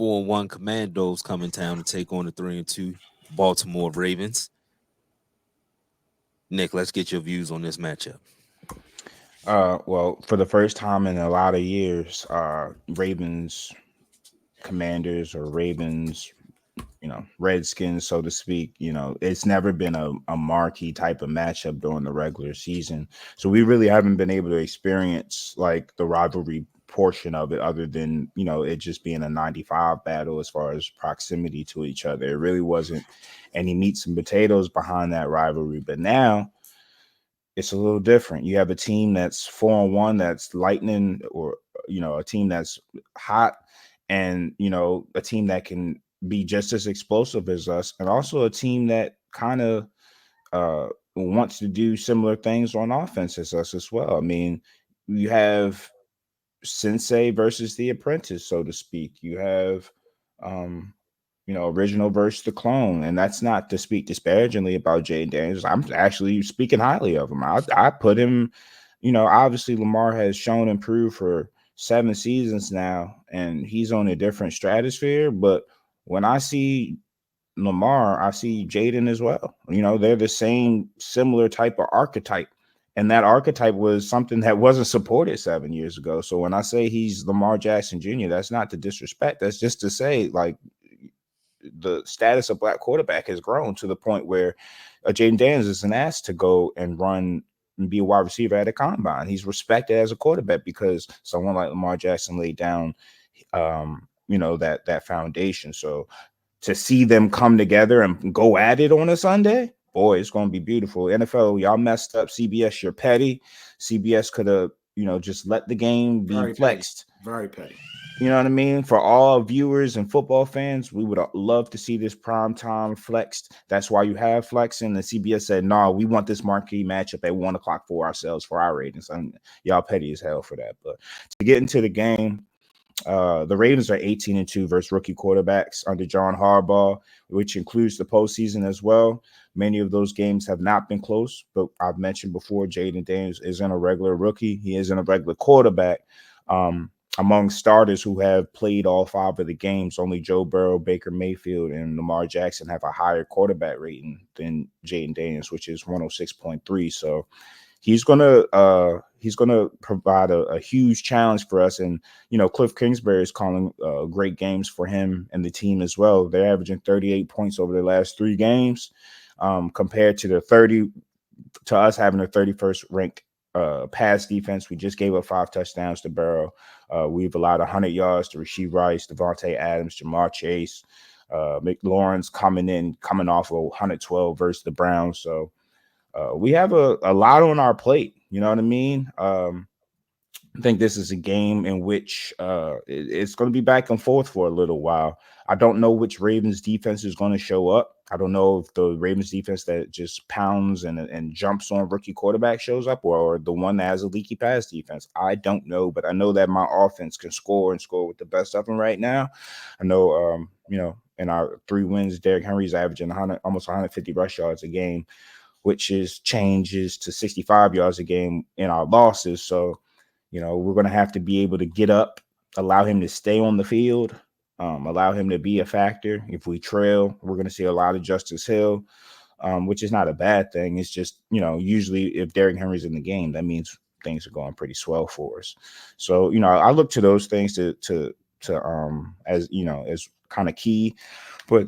4-1 Commandos come in town to take on the 3-2 Baltimore Ravens. Nick, let's get your views on this matchup. Well, for the first time in a lot of years, Ravens Commanders or Ravens, Redskins, so to speak, it's never been a marquee type of matchup during the regular season. So we really haven't been able to experience like the rivalry portion of it other than, it just being a 95 battle as far as proximity to each other. It really wasn't any meats and potatoes behind that rivalry. But now it's a little different. You have a team that's 4-1, that's lightning, or a team that's hot, and a team that can be just as explosive as us, and also a team that kind of wants to do similar things on offense as us as well. I mean, you have Sensei versus the apprentice, so to speak. You have original versus the clone. And that's not to speak disparagingly about Jayden Daniels. I'm actually speaking highly of him. I put him, obviously Lamar has shown and proved for 7 seasons now, and he's on a different stratosphere. But when I see Lamar, I see Jayden as well. They're the same similar type of archetype. And that archetype was something that wasn't supported 7 years ago. So when I say he's Lamar Jackson Jr., that's not to disrespect. That's just to say, like, the status of black quarterback has grown to the point where Jayden Daniels isn't asked to go and run and be a wide receiver at a combine. He's respected as a quarterback because someone like Lamar Jackson laid down, that foundation. So to see them come together and go at it on a Sunday, boy, it's going to be beautiful. NFL, y'all messed up. CBS, you're petty. CBS could have, just let the game be Very flexed. Petty. Very petty. You know what I mean? For all viewers and football fans, we would love to see this prime time flexed. That's why you have flexing. The CBS said, no, we want this marquee matchup at 1 o'clock for ourselves, for our ratings. And y'all petty as hell for that. But to get into the game, the Ravens are 18-2 versus rookie quarterbacks under John Harbaugh, which includes the postseason as well. Many of those games have not been close, but I've mentioned before, Jayden Daniels isn't a regular rookie. He isn't a regular quarterback. Among starters who have played all 5 of the games, only Joe Burrow, Baker Mayfield, and Lamar Jackson have a higher quarterback rating than Jayden Daniels, which is 106.3. So he's gonna provide a huge challenge for us. And Cliff Kingsbury is calling great games for him and the team as well. They're averaging 38 points over the last 3 games, compared to the 30 to us having the 31st ranked pass defense. We just gave up 5 touchdowns to Burrow. We've allowed 100 yards to Rashee Rice, Devontae Adams, Jamar Chase, McLaurin's coming off of 112 versus the Browns. So we have a lot on our plate. You know what I mean? I think this is a game in which it's going to be back and forth for a little while. I don't know which Ravens defense is going to show up. I don't know if the Ravens defense that just pounds and jumps on rookie quarterback shows up, or the one that has a leaky pass defense. I don't know, but I know that my offense can score and score with the best of them right now. I know, in our 3 wins, Derrick Henry's averaging almost 150 rush yards a game, which changes to 65 yards a game in our losses. So, we're going to have to be able to get up, allow him to stay on the field, allow him to be a factor. If we trail, we're going to see a lot of Justice Hill, which is not a bad thing. It's just, usually if Derrick Henry's in the game, that means things are going pretty swell for us. So, I look to those things to as kind of key. But,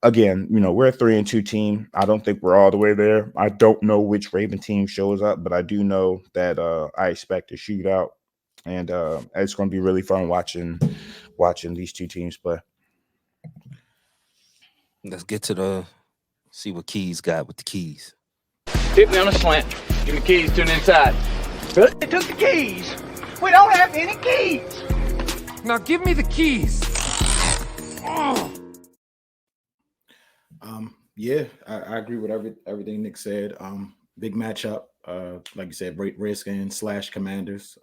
again, we're a 3-2 team. I don't think we're all the way there. I don't know which Raven team shows up, but I do know that I expect a shootout, and it's going to be really fun watching these 2 teams play. Let's get to see what Keys got with the keys. Hit me on a slant. Give me keys to the inside. They took the keys. We don't have any keys. Now give me the keys. Yeah, I agree with everything Nick said. Big matchup. Like you said, Redskins / Commanders.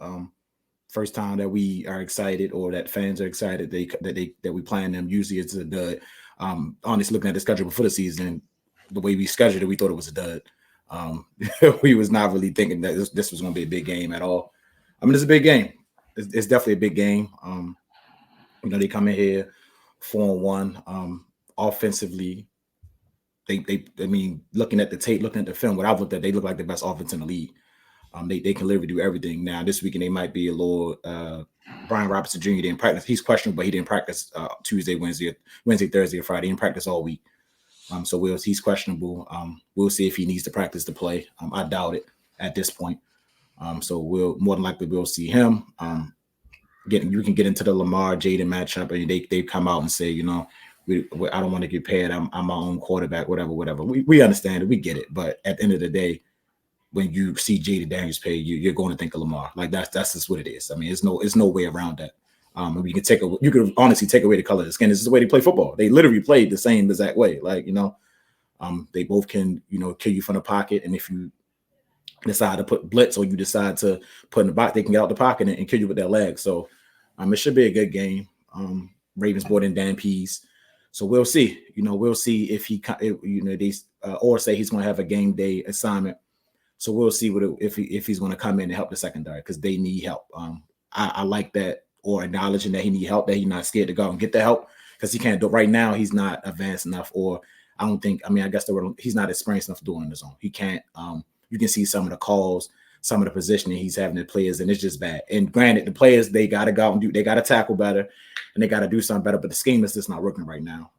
First time that we are excited, or that fans are excited that we playing them. Usually it's a dud. Honestly, looking at the schedule before the season, the way we scheduled it, we thought it was a dud. We was not really thinking that this was going to be a big game at all. I mean, it's a big game. It's definitely a big game. They come in here 4-1. Offensively, I mean, looking at the tape, looking at the film, what I've looked at, they look like the best offense in the league. They can literally do everything. Now this weekend they might be a little. Brian Robinson Jr. didn't practice. He's questionable, but he didn't practice Tuesday, Wednesday, Thursday, or Friday. He didn't practice all week. So he's questionable. We'll see if he needs to practice to play. I doubt it at this point. So we'll more than likely we'll see him. You can get into the Lamar Jayden matchup, and they come out and say, you know, I don't want to get paid. I'm my own quarterback, whatever. We understand it, we get it. But at the end of the day, when you see Jayden Daniels play, you're going to think of Lamar. Like that's just what it is. I mean, it's no way around that. You can honestly take away the color of the skin. This is the way they play football. They literally played the same exact way. Like, you know, they both can, you know, kill you from the pocket. And if you decide to put blitz or you decide to put in the box, they can get out the pocket and kill you with their legs. So it should be a good game. Ravens brought in Dan Pease. So we'll see. You know, we'll see if they or say he's going to have a game day assignment. So we'll see if he's going to come in and help the secondary because they need help. I like that, or acknowledging that he need help, that he's not scared to go and get the help because he can't do right now. He's not advanced enough, or I don't think. I mean, I guess he's not experienced enough doing it on his own. He can't. You can see some of the calls, some of the positioning he's having the players, and it's just bad. And granted, the players they got to go out and they got to tackle better, and they got to do something better. But the scheme is just not working right now.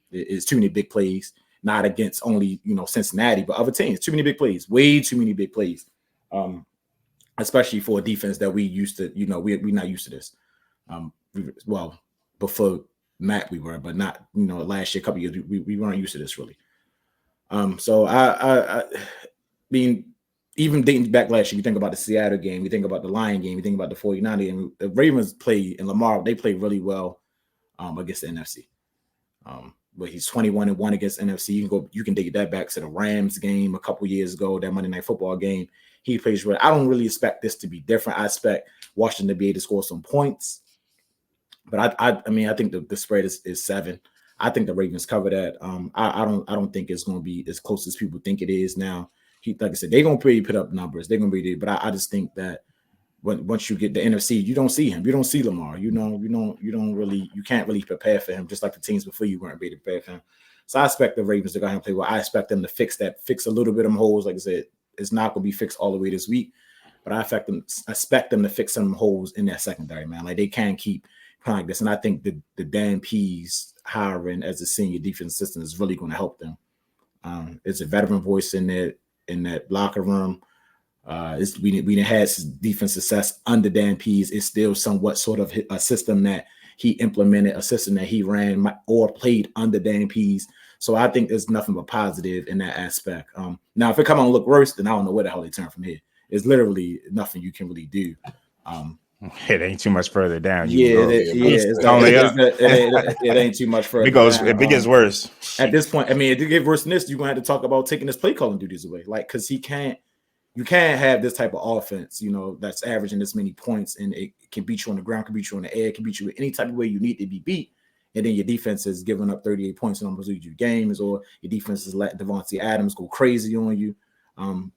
It's too many big plays. Not against only, you know, Cincinnati, but other teams. Too many big plays, way too many big plays, especially for a defense that we used to, you know, we're not used to this. Well, before Matt we were, but not, you know, last year, a couple years, we weren't used to this really. So I mean, even dating back last year, you think about the Seattle game, you think about the Lion game, you think about the 49 game. The Ravens played, and Lamar, they played really well against the NFC. But he's 21-1 against NFC. You can take that back to the Rams game a couple years ago, that Monday Night Football game. He plays well. I don't really expect this to be different. I expect Washington to be able to score some points. But I mean, I think the spread is 7. I think the Ravens cover that. I don't think it's going to be as close as people think it is now. Like I said, they're going to put up numbers. They're going to be there. But I just think that once you get the NFC, you don't see him. You don't see Lamar. You can't really prepare for him, just like the teams before you weren't ready to prepare for him. So I expect the Ravens to go ahead and play well. I expect them to fix a little bit of them holes. Like I said, it's not going to be fixed all the way this week, but I expect them to fix some holes in that secondary, man. Like they can't keep playing like this. And I think the Dan Pease hiring as a senior defense assistant is really going to help them. It's a veteran voice in that locker room. We had defense success under Dan Pease. It's still somewhat sort of a system that he implemented, a system that he ran or played under Dan Pease. So I think there's nothing but positive in that aspect. Now, if it come on look worse, then I don't know where the hell they turn from here. It's literally nothing you can really do. It ain't too much further down. It's only up. It ain't too much further. It gets worse. At this point, I mean, if it get worse than this, you're gonna have to talk about taking his play calling duties away. Like, because you can't have this type of offense, you know, that's averaging this many points, and it can beat you on the ground, can beat you on the air, can beat you any type of way you need to be beat. And then your defense is giving up 38 points and almost lead you games, or your defense is letting Devontae Adams go crazy on you. And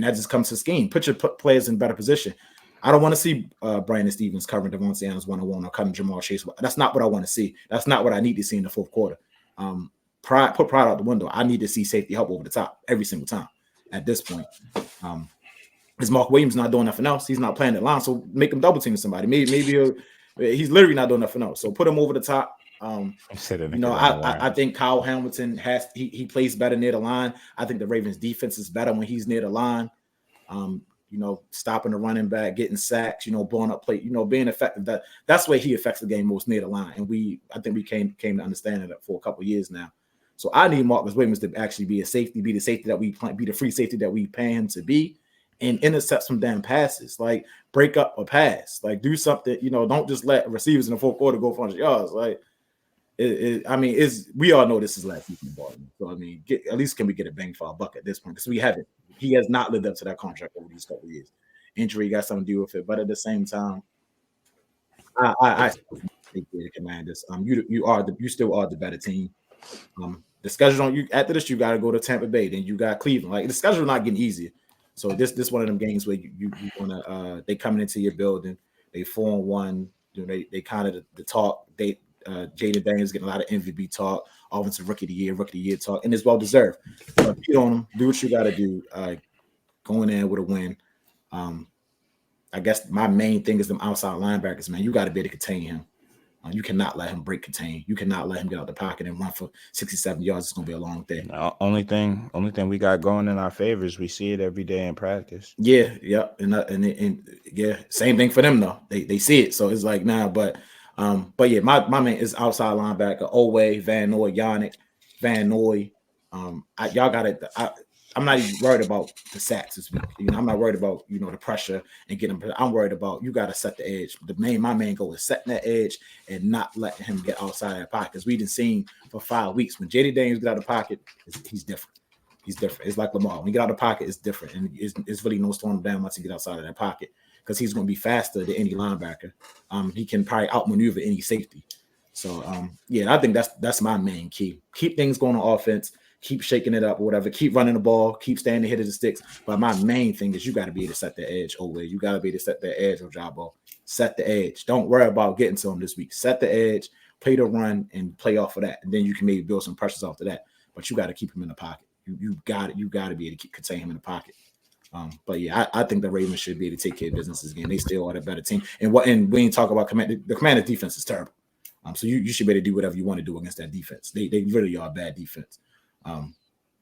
that just comes to scheme. Put your players in better position. I don't want to see Brandon Stevens covering Devontae Adams one-on-one or cutting Jamal Chase. That's not what I want to see. That's not what I need to see in the fourth quarter. Put pride out the window. I need to see safety help over the top every single time at this point. Is Mark Williams not doing nothing else? He's not playing the line, so make him double team somebody. Maybe he's literally not doing nothing else. So put him over the top. I think Kyle Hamilton he plays better near the line. I think the Ravens defense is better when he's near the line. Stopping the running back, getting sacks, blowing up play, being effective. That's where he affects the game most near the line. And I think we came to understand it for a couple of years now. So I need Marcus Williams to actually be the safety that we plan, be the free safety that we pay him to be, and intercept some damn passes, like break up a pass, like do something. Don't just let receivers in the fourth quarter go for 100 yards. Like, we all know this is last season in Baltimore. So at least can we get a bang for our buck at this point? Because we haven't. He has not lived up to that contract over these couple of years. Injury got something to do with it, but at the same time, I think the Commanders. You still are the better team. The schedule on you after this, you got to go to Tampa Bay, then you got Cleveland. Like, the schedule not getting easier. So this one of them games where you wanna they coming into your building, they 4-1. They kind of the talk. Jayden Daniels getting a lot of MVP talk, offensive rookie of the year talk, and it's well deserved. But beat on him, do what you got to do. Going in with a win. I guess my main thing is them outside linebackers, man. You got to be able to contain him. You cannot let him break contain. You cannot let him get out the pocket and run for 67 yards. It's gonna be a long day. Only thing we got going in our favor is we see it every day in practice. Yeah, and yeah, same thing for them though. They see it, so it's like nah. But yeah, my man is outside linebacker. Owe, Van Noy, Yannick, Van Noy. Y'all got it. I'm not even worried about the sacks this week. I'm not worried about the pressure and getting. I'm worried about you got to set the edge. My main goal is setting that edge and not letting him get outside of that pocket. Because we didn't seen for 5 weeks when Jayden Daniels get out of the pocket, he's different. He's different. It's like Lamar. When he get out of the pocket, it's different, and it's really no slowing him down once he get outside of that pocket because he's going to be faster than any linebacker. He can probably outmaneuver any safety. So yeah, I think that's my main key. Keep things going on offense. Keep shaking it up or whatever. Keep running the ball. Keep staying ahead of the sticks. But my main thing is you got to be able to set the edge. You got to be able to set the edge on job ball. Set the edge. Don't worry about getting to him this week. Set the edge. Play the run and play off of that. And then you can maybe build some pressures off of that. But you got to keep him in the pocket. You got to be able to contain him in the pocket. But yeah, I think the Ravens should be able to take care of business this game. They still are the better team. And we ain't talk about the Commanders defense is terrible. So you should be able to do whatever you want to do against that defense. They really are a bad defense.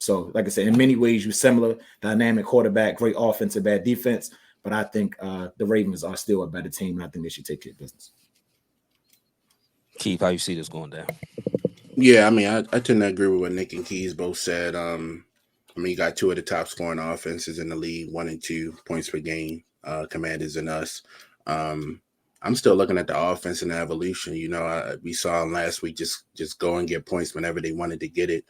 So like I said, in many ways, you're similar, dynamic quarterback, great offense and bad defense. But I think the Ravens are still a better team, and I think they should take care of business. Keith, how you see this going down? Yeah, I mean, I tend to agree with what Nick and Keys both said. I mean, you got two of the top scoring offenses in the league, 1 and 2 points per game, Commanders and us. I'm still looking at the offense and the evolution. We saw them last week just go and get points whenever they wanted to get it.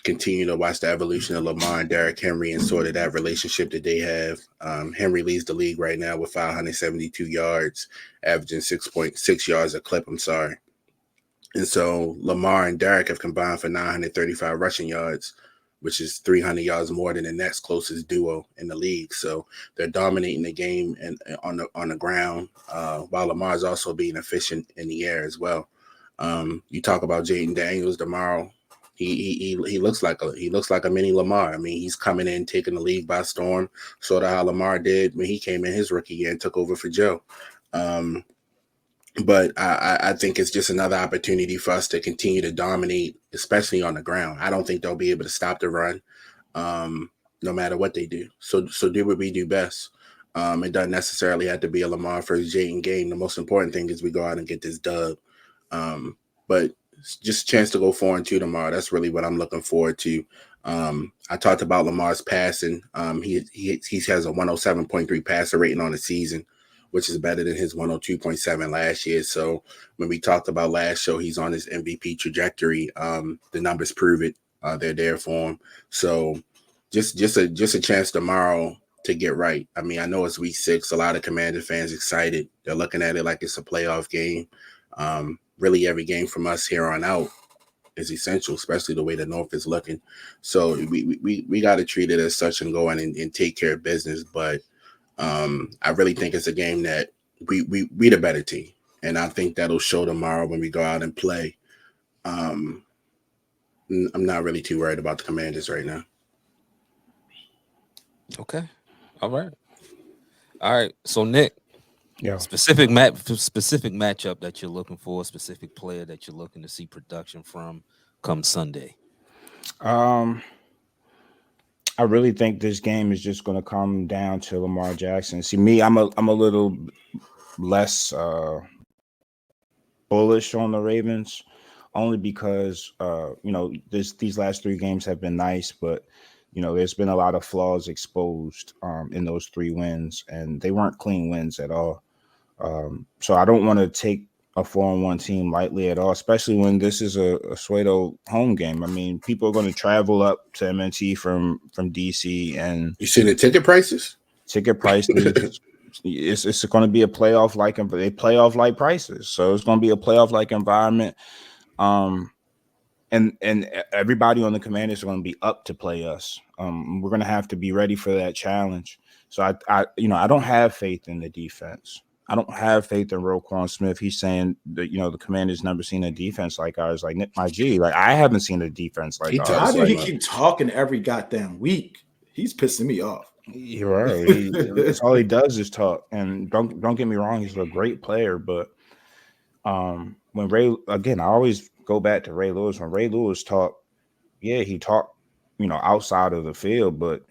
Continue to watch the evolution of Lamar and Derrick Henry and sort of that relationship that they have. Henry leads the league right now with 572 yards, averaging 6.6 yards a clip. And so Lamar and Derrick have combined for 935 rushing yards, which is 300 yards more than the next closest duo in the league. So they're dominating the game and on the ground, while Lamar's also being efficient in the air as well. You talk about Jayden Daniels tomorrow. He looks like a mini Lamar. I mean, he's coming in, taking the league by storm, sort of how Lamar did when he came in his rookie year and took over for Joe. But I think it's just another opportunity for us to continue to dominate, especially on the ground. I don't think they'll be able to stop the run, no matter what they do. So do what we do best. It doesn't necessarily have to be a Lamar versus Jayden game. The most important thing is we go out and get this dub. But just a chance to go 4-2 tomorrow. That's really what I'm looking forward to. I talked about Lamar's passing. He has a 107.3 passer rating on the season, which is better than his 102.7 last year. So when we talked about last show, he's on his MVP trajectory. The numbers prove it. They're there for him. So just a chance tomorrow to get right. I mean, I know it's week 6. A lot of Commander fans excited. They're looking at it like it's a playoff game. Really every game from us here on out is essential, especially the way the North is looking. So we got to treat it as such and go in and take care of business. But I really think it's a game that we the better team, and I think that'll show tomorrow when we go out and play. I'm not really too worried about the Commanders right now. Okay, all right. So Nick, specific matchup that you're looking for, specific player that you're looking to see production from come Sunday. I really think this game is just going to come down to Lamar Jackson. See, me, I'm a little less bullish on the Ravens, only because these last 3 games have been nice, but there's been a lot of flaws exposed in those 3 wins, and they weren't clean wins at all. So I don't want to take a 4-1 team lightly at all, especially when this is a Suedo home game. I mean, people are going to travel up to MNT from DC, and you see the ticket prices. It's going to be a playoff like prices, so it's going to be a playoff like environment. And everybody on the Commanders are going to be up to play us. We're going to have to be ready for that challenge. So I don't have faith in the defense. I don't have faith in Roquan Smith. He's saying that, the Commanders never seen a defense like ours. Like, my G, like, I haven't seen a defense like ours. How do he keep talking every goddamn week? He's pissing me off. You're right. That's all he does is talk. And don't get me wrong, he's a great player. But when Ray, again, I always go back to Ray Lewis. When Ray Lewis talked, he talked, outside of the field, but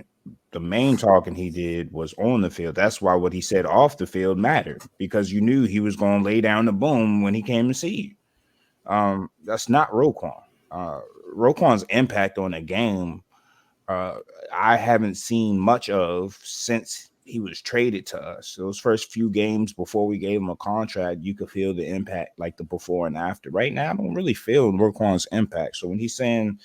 the main talking he did was on the field. That's why what he said off the field mattered, because you knew he was going to lay down the boom when he came to see you. That's not Roquan. Roquan's impact on the game, I haven't seen much of since he was traded to us. Those first few games before we gave him a contract, you could feel the impact, like the before and after. Right now, I don't really feel Roquan's impact. So when he's saying,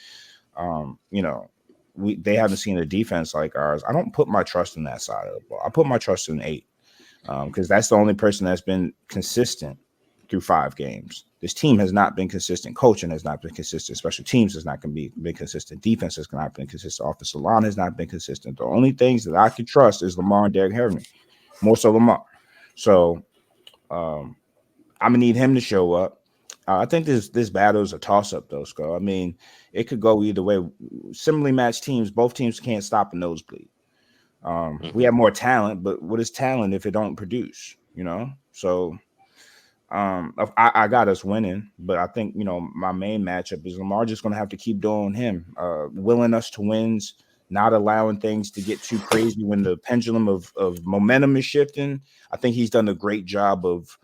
they haven't seen a defense like ours, I don't put my trust in that side of the ball. I put my trust in 8, because that's the only person that's been consistent through 5 games. This team has not been consistent. Coaching has not been consistent. Special teams has not been consistent. Defense has not been consistent. Offensive line has not been consistent. The only things that I can trust is Lamar and Derrick Henry, more so Lamar. So I'm gonna need him to show up. I think this battle is a toss-up, though, Sco. I mean, it could go either way. Similarly matched teams, both teams can't stop a nosebleed. We have more talent, but what is talent if it don't produce? So I got us winning, but I think my main matchup is Lamar just going to have to keep doing him, willing us to wins, not allowing things to get too crazy when the pendulum of momentum is shifting. I think he's done a great job of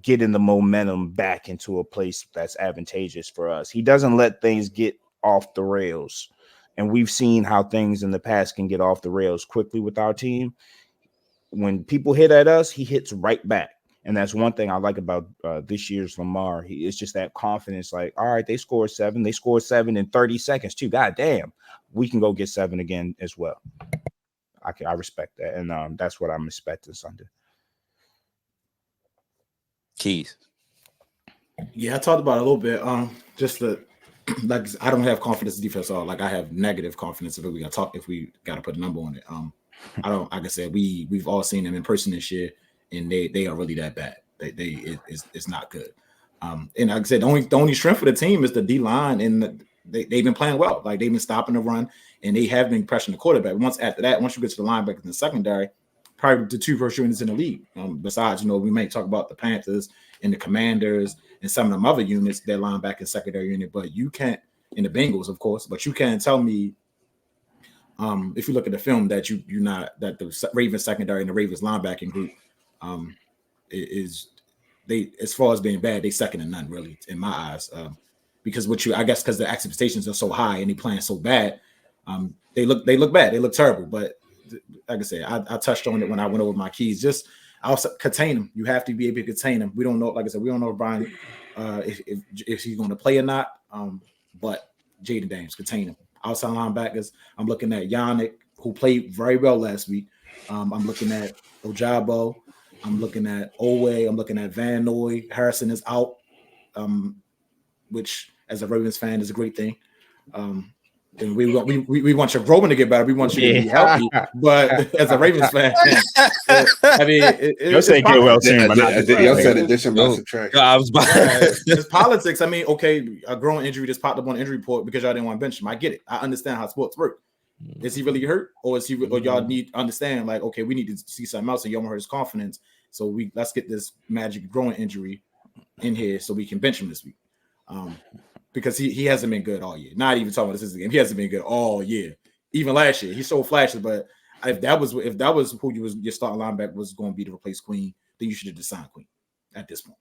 getting the momentum back into a place that's advantageous for us. He doesn't let things get off the rails, and we've seen how things in the past can get off the rails quickly with our team. When people hit at us, he hits right back. And that's one thing I like about this year's Lamar. It's just that confidence, like, all right, they scored 7. They scored 7 in 30 seconds too. God damn, we can go get 7 again as well. I respect that. And that's what I'm expecting Sunday. Keys. Yeah, I talked about it a little bit. Just like, I don't have confidence in defense at all. Like, I have negative confidence if we got to put a number on it. I don't. Like I said, we've all seen them in person this year, and they are really that bad. It's not good. And like I said, the only strength for the team is the D line, and they've been playing well. Like, they've been stopping the run, and they have been pressuring the quarterback. Once you get to the linebacker in the secondary, probably the 2 first units in the league. Besides, we might talk about the Panthers and the Commanders and some of them other units, their linebacker secondary unit, but you can't, in the Bengals, of course, but you can't tell me, if you look at the film, that you're not, that the Ravens secondary and the Ravens linebacking group is they, as far as being bad, they second to none, really, in my eyes. Because because the expectations are so high and they playing so bad, they look bad, they look terrible. But like I said, I touched on it when I went over my keys. Just also contain them. You have to be able to contain them. We don't know, like I said, we don't know if Brian if he's going to play or not. But Jayden Daniels, contain him. Outside linebackers, I'm looking at Yannick, who played very well last week. I'm looking at Ojabo. I'm looking at Owe. I'm looking at Van Noy. Harrison is out, which as a Ravens fan is a great thing. And we want your Groban to get better. We want you to be healthy. But as a Ravens fan, I mean, you'll say get well soon, but not y'all said addition by subtraction. I was it's politics. I mean, okay, a growing injury just popped up on the injury report because y'all didn't want to bench him. I get it. I understand how sports work. Is he really hurt, or is he? Or y'all need to understand, like, okay, we need to see something else, and y'all want hurt his confidence. So let's get this magic growing injury in here so we can bench him this week. Because he hasn't been good all year. Not even talking about this game. He hasn't been good all year. Even last year, he showed flashes. But if that was who your starting linebacker was going to be to replace Queen, then you should have just signed Queen at this point.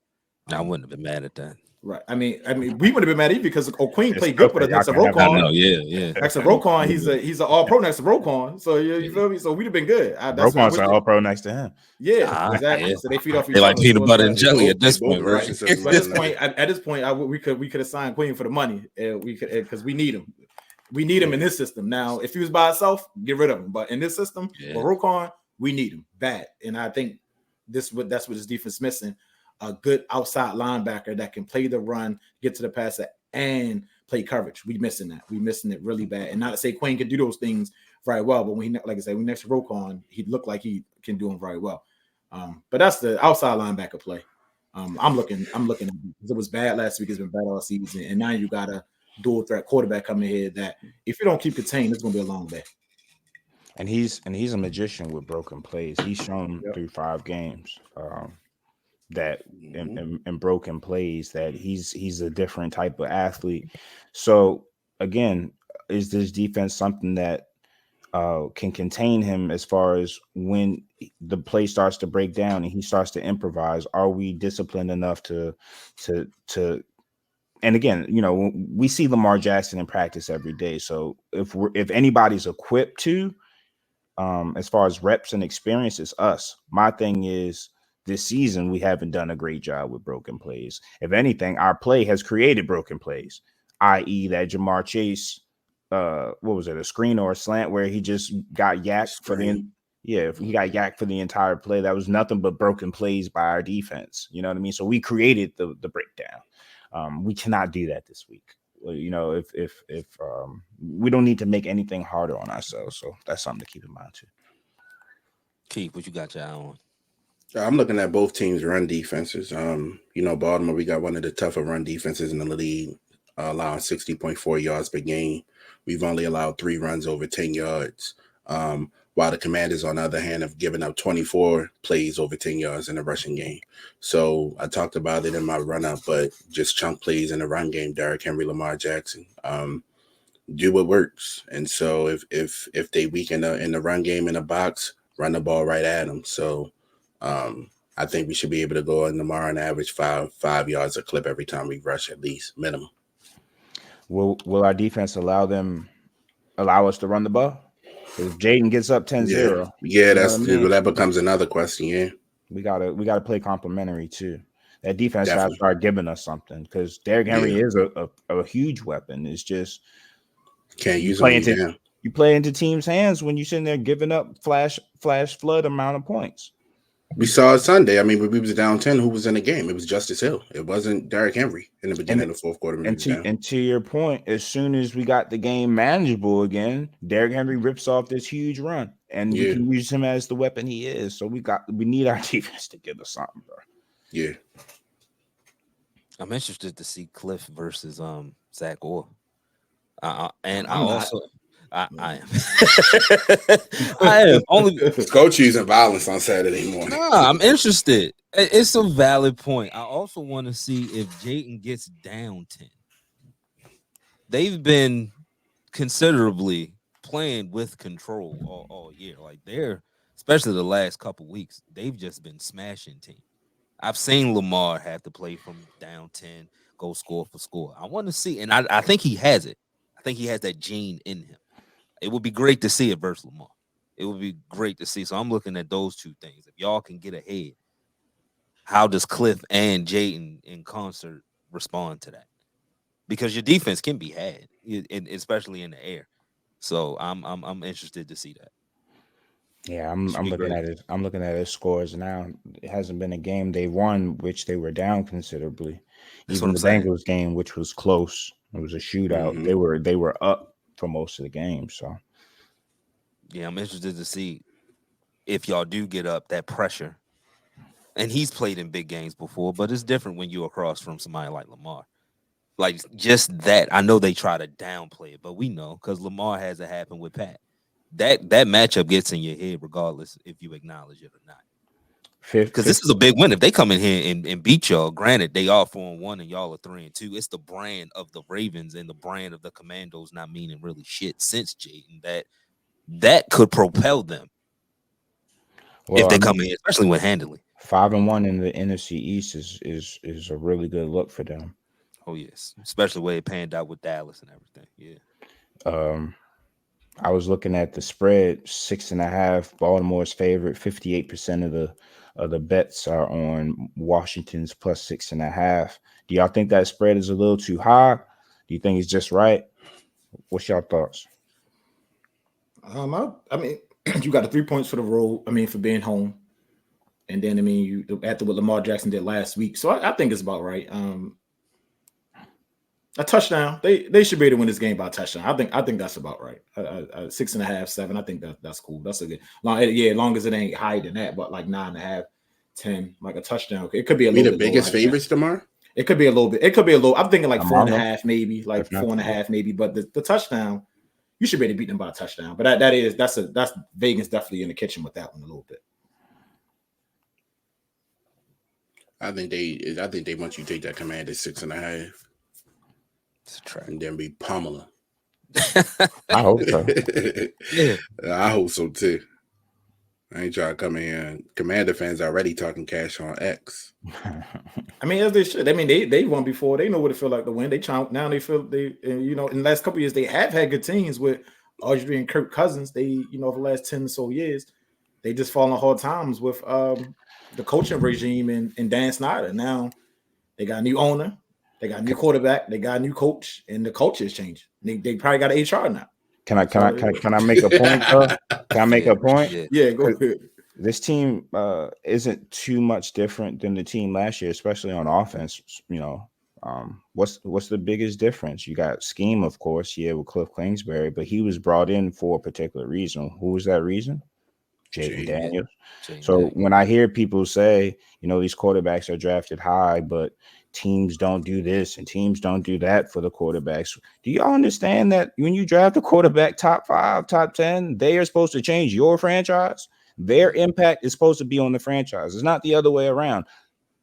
I wouldn't have been mad at that. Right. I mean, we would have been mad at you because Queen played good with us next to Roquan. Yeah. Next to Roquan, he's an all-pro next to Roquan. So you feel me? So we'd have been good. Roquan's an all-pro next to him. Yeah, exactly. Yeah. So they feed off each other. They like peanut butter and jelly at this point, right? At this point, we could have signed Queen for the money. We could, because we need him. We need him in this system. Now, if he was by himself, get rid of him. But in this system, with Roquan, we need him bad. And I think that's what his defense is missing. A good outside linebacker that can play the run, get to the passer, and play coverage. We missing that. We missing it really bad. And not to say Queen can do those things very well, but when like I said, when next to Roquan, he looked like he can do them very well. But that's the outside linebacker play. I'm looking at it. It was bad last week. It's been bad all season, and now you got a dual threat quarterback coming here that if you don't keep contained, it's gonna be a long day. And he's a magician with broken plays. He's shown through 5 games that in broken plays that he's a different type of athlete. So again, is this defense something that can contain him as far as when the play starts to break down and he starts to improvise? Are we disciplined enough to and again, you know, we see Lamar Jackson in practice every day. So if anybody's equipped to, as far as reps and experience, it's us. My thing is this season, we haven't done a great job with broken plays. If anything, our play has created broken plays, i.e. that Jamar Chase, what was it, a screen or a slant where he just got yacked for he got yacked for the entire play. That was nothing but broken plays by our defense. You know what I mean? So we created the breakdown. We cannot do that this week. You know, if we don't need to make anything harder on ourselves. So that's something to keep in mind too. Keith, what you got your eye on? I'm looking at both teams' run defenses. You know, Baltimore, we got one of the tougher run defenses in the league, allowing 60.4 yards per game. We've only allowed 3 runs over 10 yards. While the Commanders, on the other hand, have given up 24 plays over 10 yards in the rushing game. So I talked about it in my run-up, but just chunk plays in the run game, Derrick Henry, Lamar Jackson, do what works. And so if they weaken in the run game in the box, run the ball right at them. So I think we should be able to go on Lamar on average 5 yards a clip every time we rush, at least minimum. Will our defense allow us to run the ball? If Jayden gets up 10-0, that becomes another question. Yeah, we gotta play complimentary too. That defense has to start giving us something because Derrick Henry is a huge weapon. It's just can't use him. You play into teams' hands when you're sitting there giving up flash flood amount of points. We saw it Sunday. I mean, when we was down 10, who was in the game? It was Justice Hill. It wasn't Derrick Henry in the beginning of the fourth quarter. And to your point, as soon as we got the game manageable again, Derrick Henry rips off this huge run, and we can use him as the weapon he is. So we need our defense to give us something, bro. Yeah, I'm interested to see Cliff versus Zach Orr. I am. I am only go choosing violence on Saturday morning. Nah, I'm interested. It's a valid point. I also want to see if Jayden gets down 10. They've been considerably playing with control all year. Like especially the last couple weeks, they've just been smashing teams. I've seen Lamar have to play from down 10, go score for score. I want to see, and I think he has it. I think he has that gene in him. It would be great to see it versus Lamar. It would be great to see. So I'm looking at those two things. If y'all can get ahead, how does Cliff and Jayden in concert respond to that? Because your defense can be had, especially in the air. So I'm interested to see that. Yeah, I'm looking at it. I'm looking at his scores now. It hasn't been a game they won, which they were down considerably. Even the Bengals game, which was close, it was a shootout. Mm-hmm. They were up for most of the game. So yeah, I'm interested to see if y'all do get up that pressure. And he's played in big games before, but it's different when you're across from somebody like Lamar. Like just that, I know they try to downplay it, but we know because Lamar has it happen with Pat. That matchup gets in your head regardless if you acknowledge it or not. Because this is a big win. If they come in here and beat y'all, granted, they are 4-1 and y'all are 3-2. It's the brand of the Ravens and the brand of the Commandos not meaning really shit since Jayden that could propel them if they come in, especially when handily. 5-1 in the NFC East is a really good look for them. Oh yes, especially the way it panned out with Dallas and everything. Yeah. I was looking at the spread, 6.5. Baltimore's favorite. 58% of the bets are on Washington's plus 6.5. Do y'all think that spread is a little too high? Do you think it's just right? What's your thoughts? I mean, you got the 3 points for the road. I mean, for being home, and then you after what Lamar Jackson did last week. So I think it's about right. A touchdown. They should be able to win this game by a touchdown. I think that's about right. 6.5, 7. I think that's cool. That's a good. Long as it ain't higher than that, but like 9.5. 10, like a touchdown. It could be a We little the bit biggest lower. favorites tomorrow. It could be a little bit. It could be a little. I'm thinking like Tomorrow? 4.5, maybe like If not 4.5, maybe. But the touchdown, you should be able to beat them by a touchdown. But that's Vegas definitely in the kitchen with that one a little bit. I think they want you to take that command at 6.5. It's a track. And then be pummeling. I hope so. Yeah. I hope so too. I ain't trying to come in here. And Commander fans already talking cash on X. I mean, as they should. I mean, they won before. They know what it feel like to win. They try now. They feel in the last couple of years they have had good teams with Audrey and Kirk Cousins. They over the last 10 or so years, they just fall on hard times with the coaching regime and Dan Snyder. Now they got a new owner, they got a new quarterback, they got a new coach, and the culture is changing. They probably got an HR now. Can I make a point though? Can I make a point? Yeah, go ahead. This team isn't too much different than the team last year, especially on offense. What's the biggest difference? You got scheme, of course, with Cliff Kingsbury, but he was brought in for a particular reason. Who was that reason? Jayden Daniels. So when I hear people say, these quarterbacks are drafted high, but teams don't do this and teams don't do that for the quarterbacks. Do y'all understand that when you draft a quarterback top 5, top 10, they are supposed to change your franchise? Their impact is supposed to be on the franchise. It's not the other way around.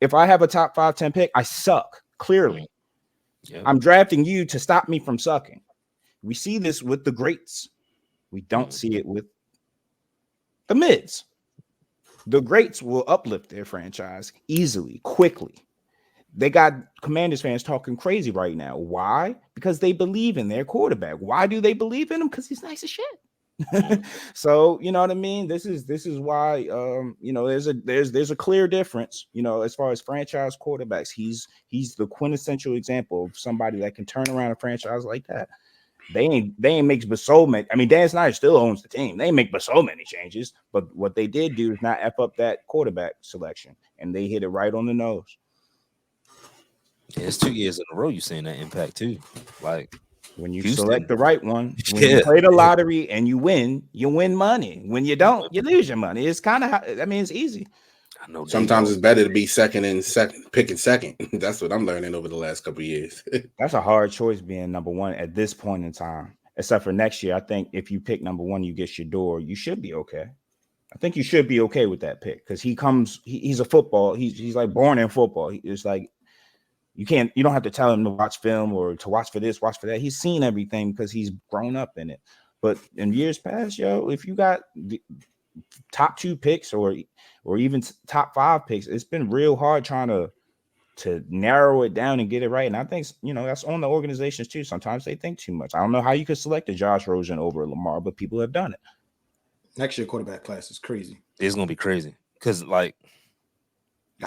If I have a top 5, 10 pick, I suck, clearly. Yep. I'm drafting you to stop me from sucking. We see this with the greats. We don't see it with the mids. The greats will uplift their franchise easily, quickly. They got Commanders fans talking crazy right now. Why? Because they believe in their quarterback. Why do they believe in him? Because he's nice as shit. So you know what I mean. This is why there's a clear difference. As far as franchise quarterbacks, he's the quintessential example of somebody that can turn around a franchise like that. They ain't make but so many. I mean, Dan Snyder still owns the team. They ain't make but so many changes. But what they did do is not F up that quarterback selection, and they hit it right on the nose. Yeah, it's 2 years in a row you're seeing that impact too. Like when you select the right one, when you play the lottery and you win money. When you don't, you lose your money. It's kind of it's easy. I know. Sometimes it's better to be picking second. That's what I'm learning over the last couple of years. That's a hard choice being number one at this point in time. Except for next year, I think if you pick number one, you get Shador. You should be okay. I think you should be okay with that pick because he's a football. He's like born in football. It's like you don't have to tell him to watch film or to watch for this, watch for that. He's seen everything because he's grown up in it. But in years past, if you got the top 2 picks or even top 5 picks, it's been real hard trying to narrow it down and get it right. And I think that's on the organizations too. Sometimes they think too much. I don't know how you could select a Josh Rosen over Lamar, but people have done it. Next year quarterback class is crazy. It's gonna be crazy because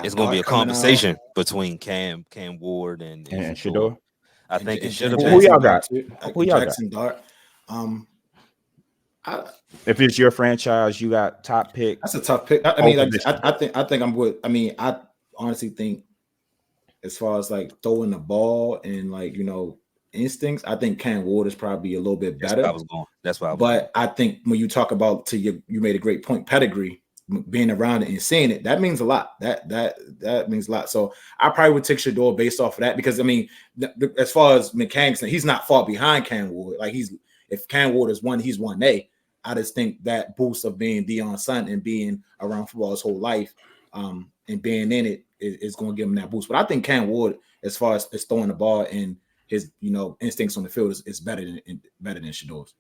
it's gonna be a conversation between Cam Ward and Shador. I think it should have been. Who y'all got? Jackson Dart. If it's your franchise, you got top pick. That's a tough pick. I mean, I think I'm with. I mean, I honestly think as far as like throwing the ball and instincts, I think Cam Ward is probably a little bit better. That's why I was going. I think when you talk about you made a great point, pedigree, being around it and seeing it, that means a lot. That means a lot. So I probably would take Shador based off of that because I mean, as far as mechanics, he's not far behind Cam Ward. Like if Cam Ward is one, he's 1A. I just think that boost of being Deion's son and being around football his whole life, and being in it is going to give him that boost. But I think Cam Ward, as far as throwing the ball and his instincts on the field, is better than Shador's.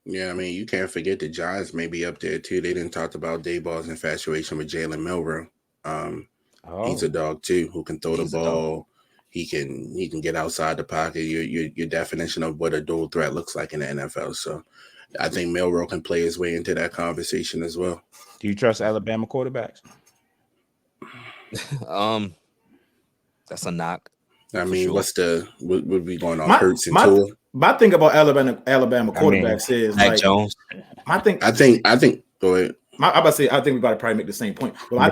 Yeah, I mean, you can't forget the Giants may be up there too. They didn't talk about Dayball's infatuation with Jalen Milroe. He's a dog too who can throw the ball. He can get outside the pocket. Your definition of what a dual threat looks like in the NFL. So I think Milroe can play his way into that conversation as well. Do you trust Alabama quarterbacks? That's a knock. I mean, sure. what would be going on? Hurts and Tua. My thing about Alabama quarterbacks is Mac Jones. I think. Go ahead. I'm about to say I think we about to probably make the same point. But I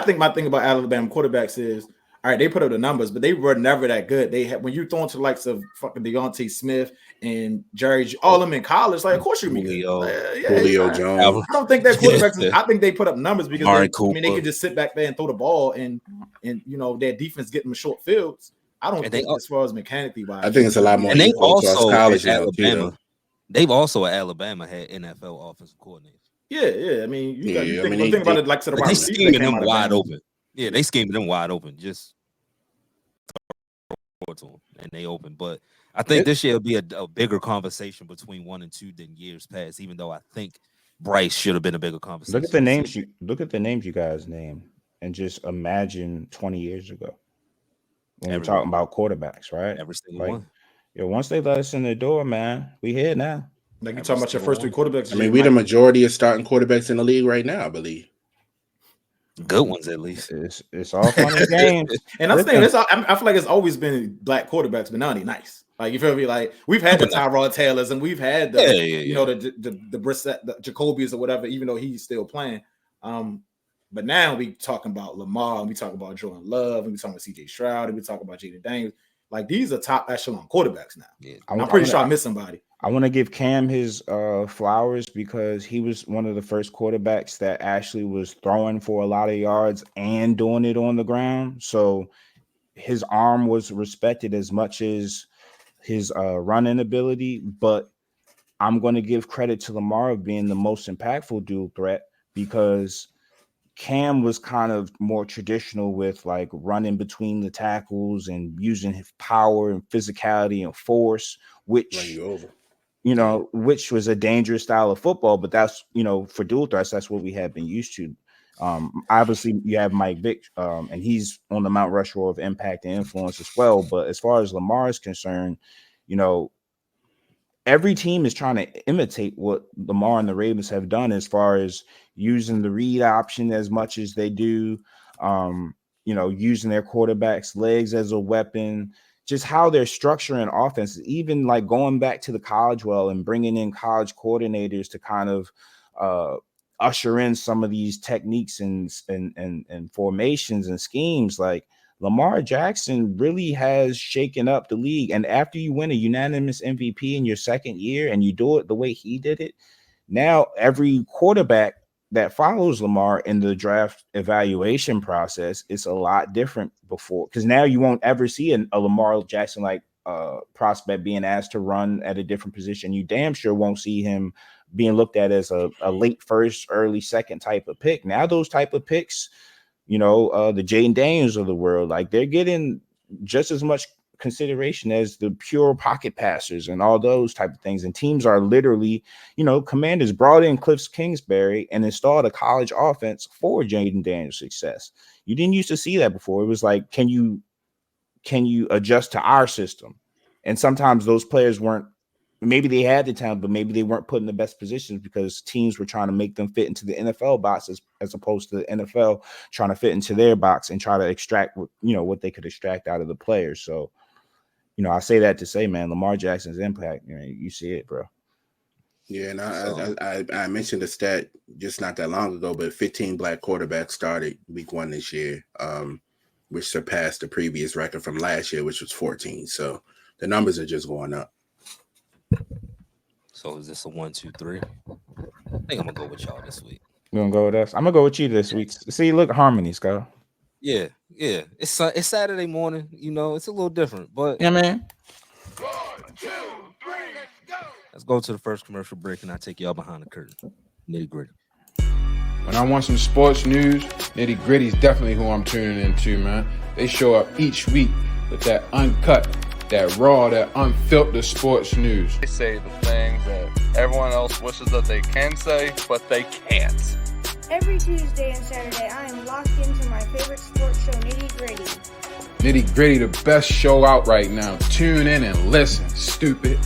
think my thing about Alabama quarterbacks is all right, they put up the numbers, but they were never that good. They had when you throw into the likes of fucking Deontay Smith and Jerry, all them in college, like of course you be good. Julio Jones. I don't think that quarterbacks. I think they put up numbers because they could just sit back there and throw the ball and their defense getting them short fields. I don't think as far as mechanically wise. I think it's a lot more. And they also college at Alabama. They've also at Alabama had NFL offensive coordinators. Yeah. I mean, you think about it like to the they scheming them wide open. Yeah, they scheming them wide open. Just to them and they open. But I think this year will be a bigger conversation between 1 and 2 than years past. Even though I think Bryce should have been a bigger conversation. Look at the names you guys named, and just imagine 20 years ago when we're talking about quarterbacks, right? Every single one. Yeah, once they let us in the door, man, we here now. Like you're talking about your first 3 quarterbacks. I mean, we the majority of starting quarterbacks in the league right now, I believe. Good ones, at least. It's all fun and games. And I'm saying I feel like it's always been black quarterbacks, but now they're nice. Like you feel me? Like we've had the Tyrod Taylors and we've had the the Brissett, the Jacoby's or whatever, even though he's still playing. But now we talking about Lamar, and we talk about Jordan Love, and we talking about CJ Stroud, and we talk about Jayden Daniels. Like these are top echelon quarterbacks now. Yeah. I'm pretty sure I missed somebody. I want to give Cam his flowers because he was one of the first quarterbacks that actually was throwing for a lot of yards and doing it on the ground. So his arm was respected as much as his running ability. But I'm going to give credit to Lamar of being the most impactful dual threat because Cam was kind of more traditional with like running between the tackles and using his power and physicality and force, which which was a dangerous style of football. But that's for dual threats, that's what we have been used to. Obviously, you have Mike Vick, and he's on the Mount Rushmore of impact and influence as well. But as far as Lamar is concerned, every team is trying to imitate what Lamar and the Ravens have done as far as using the read option as much as they do, using their quarterback's legs as a weapon, just how they're structuring offenses, even like going back to the college and bringing in college coordinators to kind of usher in some of these techniques and formations and schemes. Like Lamar Jackson really has shaken up the league. And after you win a unanimous MVP in your second year and you do it the way he did it, now every quarterback that follows Lamar in the draft evaluation process is a lot different before, because now you won't ever see a Lamar Jackson like prospect being asked to run at a different position. You damn sure won't see him being looked at as a late first, early second type of pick. Now those type of picks, the Jayden Daniels of the world, like they're getting just as much consideration as the pure pocket passers and all those type of things. And teams are literally, Commanders brought in Cliff Kingsbury and installed a college offense for Jayden Daniels' success. You didn't used to see that before. It was like, can you adjust to our system? And sometimes those players weren't, maybe they had the talent, but maybe they weren't put in the best positions because teams were trying to make them fit into the NFL box as opposed to the NFL trying to fit into their box and try to extract, what they could extract out of the players. So, I say that to say, man, Lamar Jackson's impact, you see it, bro. Yeah, and I mentioned the stat just not that long ago, but 15 black quarterbacks started week 1 this year, which surpassed the previous record from last year, which was 14. So the numbers are just going up. So is this a 1, 2, 3? I think I'm gonna go with y'all this week. You gonna go with us? I'm gonna go with you this week. See, look, harmony, Scott. Yeah. It's Saturday morning. It's a little different, but yeah, man. 1, 2, 3, let's go. Let's go to the first commercial break, and I'll take y'all behind the curtain. Nitty Gritty. When I want some sports news, Nitty Gritty is definitely who I'm tuning into, man. They show up each week with that uncut, that raw, that unfiltered sports news. They say the things that everyone else wishes that they can say, but they can't. Every Tuesday and Saturday, I am locked into my favorite sports show, Nitty Gritty. Nitty Gritty, the best show out right now. Tune in and listen, stupid.